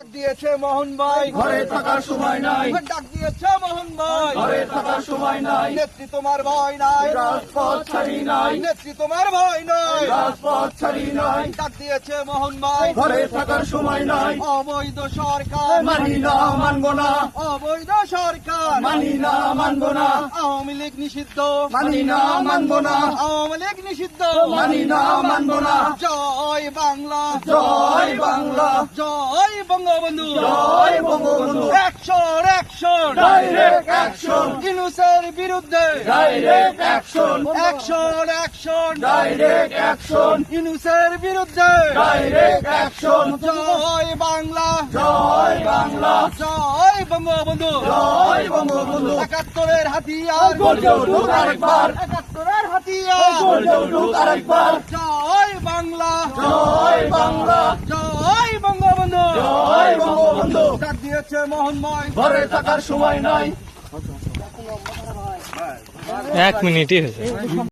দিয়েছে মোহন ভাই, ঘরে থাকার সময় নাই। ডাক দিয়েছে মোহন ভাই, ঘরে থাকার সময় নাই। নেত্রী তোমার ভয় নাই, রাজপথ ছাড়ি নাই। নেত্রী তোমার ভয় নাই, রাজপথ ছাড়ি নাই। ডাক দিয়েছে মোহন ভাই, ঘরে থাকার সময় নাই। অবৈধ সরকার মানি না, মানবো না। অবৈধ সরকার মানি না, মানবো না। আওয়ামী লীগ নিষিদ্ধ, মানি না, মানবো না। আওয়ামী লীগ নিষিদ্ধ, মানি না, মানবো না। জয় বাংলা, জয় বাংলা, জয় বঙ্গবন্ধু, জয় Bangabandhu. Action action, direct action, ইউনূসের বিরুদ্ধে direct action, action action, direct action, ইউনূসের বিরুদ্ধে ডাইরেক্ট অ্যাকশন। জয় বাংলা, জয় বাংলা, জয় বঙ্গবন্ধু, জয় বঙ্গবন্ধু। ৭১-এর হাতিয়ার গর্জে উঠুক আরেকবার, ৭১-এর হাতিয়ার গর্জে উঠুক আরেকবার। জয় বাংলা, জয় বাংলা, জয় বঙ্গবন্ধু, জয় বঙ্গবন্ধু। ডাক দিয়েছে মোহন ভাই, ঘরে থাকার সময় নাই। 1 মিনিটই হয়েছে।